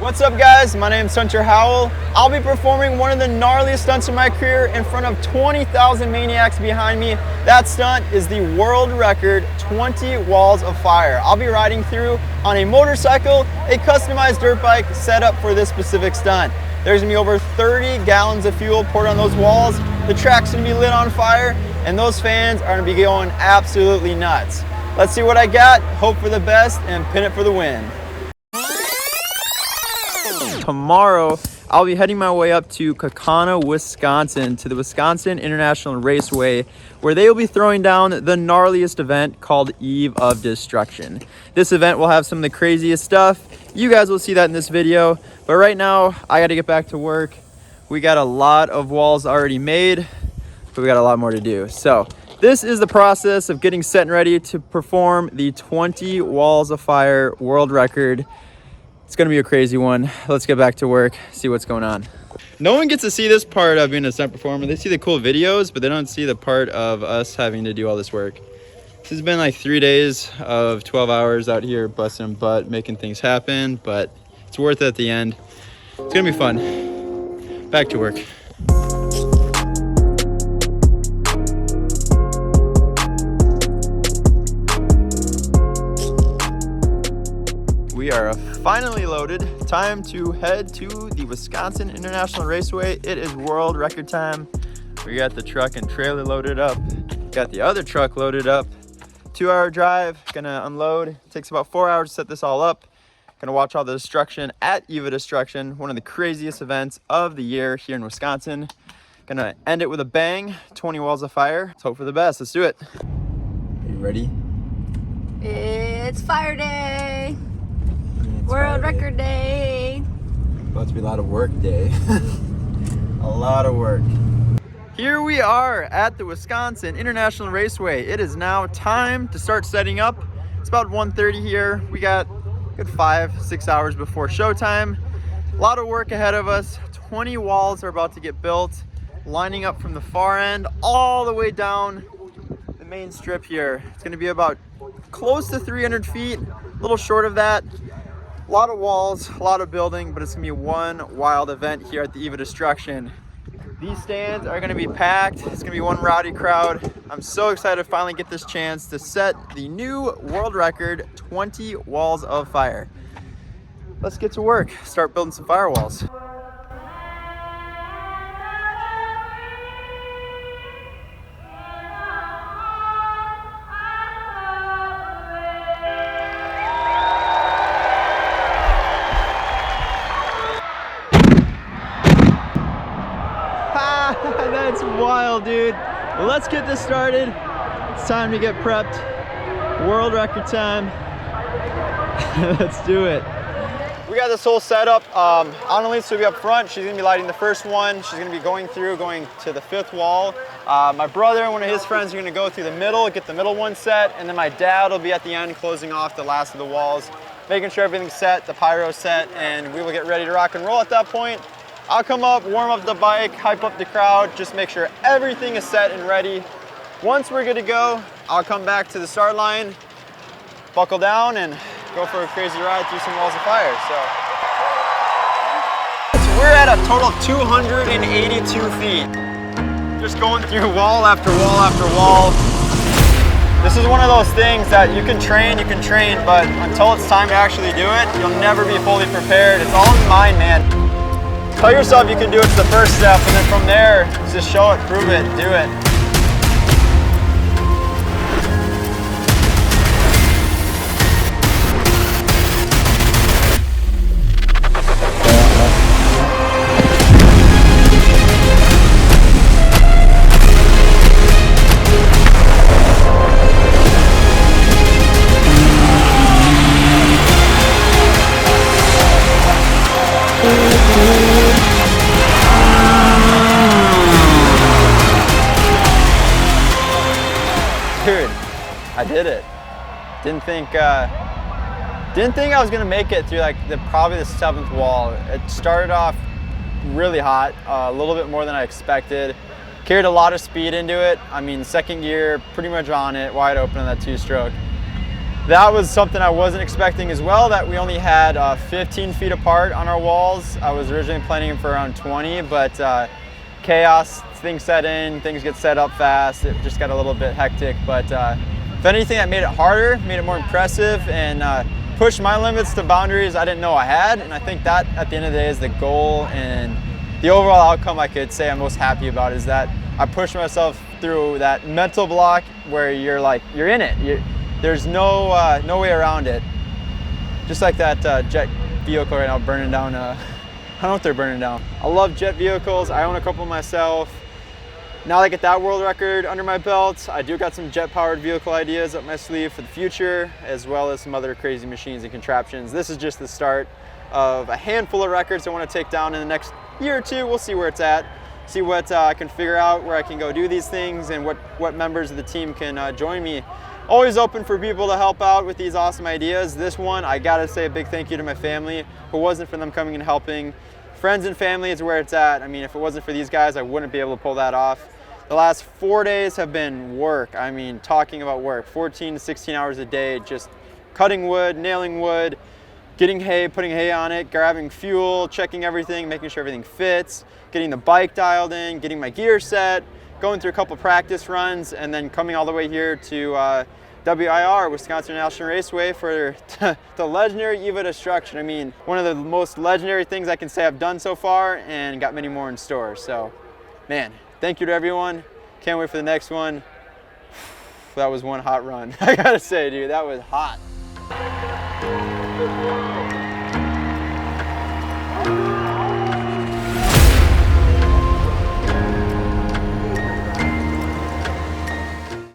What's up guys, my name is Hunter Howell. I'll be performing one of the gnarliest stunts of my career in front of 20,000 maniacs behind me. That stunt is the world record 20 walls of fire. I'll be riding through on a motorcycle, a customized dirt bike set up for this specific stunt. There's gonna be over 30 gallons of fuel poured on those walls. The track's gonna be lit on fire and those fans are gonna be going absolutely nuts. Let's see what I got, hope for the best and pin it for the win. Tomorrow, I'll be heading my way up to Kaukauna, Wisconsin to the Wisconsin International Raceway, where they will be throwing down the gnarliest event called Eve of Destruction. This event will have some of the craziest stuff. You guys will see that in this video, but right now, I gotta get back to work. We got a lot of walls already made, but we got a lot more to do. So, this is the process of getting set and ready to perform the 20 walls of fire world record. It's gonna be a crazy one. Let's get back to work, see what's going on. No one gets to see this part of being a stunt performer. They see the cool videos, but they don't see the part of us having to do all this work. This has been like 3 days of 12 hours out here busting butt, making things happen, but it's worth it at the end. It's gonna be fun. Back to work. We are finally loaded. Time to head to the Wisconsin International Raceway. It is world record time. We got the truck and trailer loaded up. Got the other truck loaded up. 2-hour drive, gonna unload. It takes about 4 hours to set this all up. Gonna watch all the destruction at Eve of Destruction, one of the craziest events of the year here in Wisconsin. Gonna end it with a bang, 20 walls of fire. Let's hope for the best, let's do it. Are you ready? It's fire day. World record day. About to be a lot of work day. A lot of work. Here we are at the Wisconsin International Raceway. It is now time to start setting up. It's about 1:30 here. We got a good 5-6 hours before showtime. A lot of work ahead of us. 20 walls are about to get built, lining up from the far end all the way down the main strip here. It's gonna be about close to 300 feet, a little short of that. A lot of walls, a lot of building, but it's gonna be one wild event here at the Eve of Destruction. These stands are gonna be packed. It's gonna be one rowdy crowd. I'm so excited to finally get this chance to set the new world record, 20 walls of fire. Let's get to work, start building some firewalls. That's wild, dude. Well, let's get this started. It's time to get prepped. World record time. Let's do it. We got this whole setup. Annalise will be up front. She's gonna be lighting the first one. She's gonna be going to the 5th wall. My brother and one of his friends are gonna go through the middle, get the middle one set, and then my dad will be at the end closing off the last of the walls, making sure everything's set, the pyro's set, and we will get ready to rock and roll at that point. I'll come up, warm up the bike, hype up the crowd, just make sure everything is set and ready. Once we're good to go, I'll come back to the start line, buckle down, and go for a crazy ride through some walls of fire. So we're at a total of 282 feet. Just going through wall after wall after wall. This is one of those things that you can train, but until it's time to actually do it, you'll never be fully prepared. It's all in the mind, man. Tell yourself you can do it to the first step, and then from there, just show it, prove it, do it. Dude, I did it. Didn't think I was gonna make it through like probably the 7th wall. It started off really hot, a little bit more than I expected. Carried a lot of speed into it. I mean, second gear, pretty much on it, wide open on that 2-stroke. that was something I wasn't expecting as well, that we only had 15 feet apart on our walls. I was originally planning for around 20, but chaos, things set in, things get set up fast. It just got a little bit hectic, but if anything, that made it harder, made it more impressive, and pushed my limits to boundaries I didn't know I had. And I think that at the end of the day is the goal, and the overall outcome I could say I'm most happy about is that I pushed myself through that mental block where you're like, you're in it. There's no way around it. Just like that jet vehicle right now burning down. I don't know what they're burning down. I love jet vehicles. I own a couple myself. Now that I get that world record under my belt, I do got some jet-powered vehicle ideas up my sleeve for the future, as well as some other crazy machines and contraptions. This is just the start of a handful of records I want to take down in the next year or two. We'll see where it's at, see what I can figure out, where I can go do these things, and what members of the team can join me. Always open for people to help out with these awesome ideas. This one, I gotta say a big thank you to my family. If it wasn't for them coming and helping, friends and family is where it's at. I mean, if it wasn't for these guys, I wouldn't be able to pull that off. The last 4 days have been work. I mean, talking about work, 14 to 16 hours a day, just cutting wood, nailing wood, getting hay, putting hay on it, grabbing fuel, checking everything, making sure everything fits, getting the bike dialed in, getting my gear set, going through a couple practice runs, and then coming all the way here to WIR, Wisconsin International Raceway, for the legendary Eve of Destruction. I mean, one of the most legendary things I can say I've done so far, and got many more in store. So, man, thank you to everyone. Can't wait for the next one. That was one hot run. I gotta say, dude, that was hot.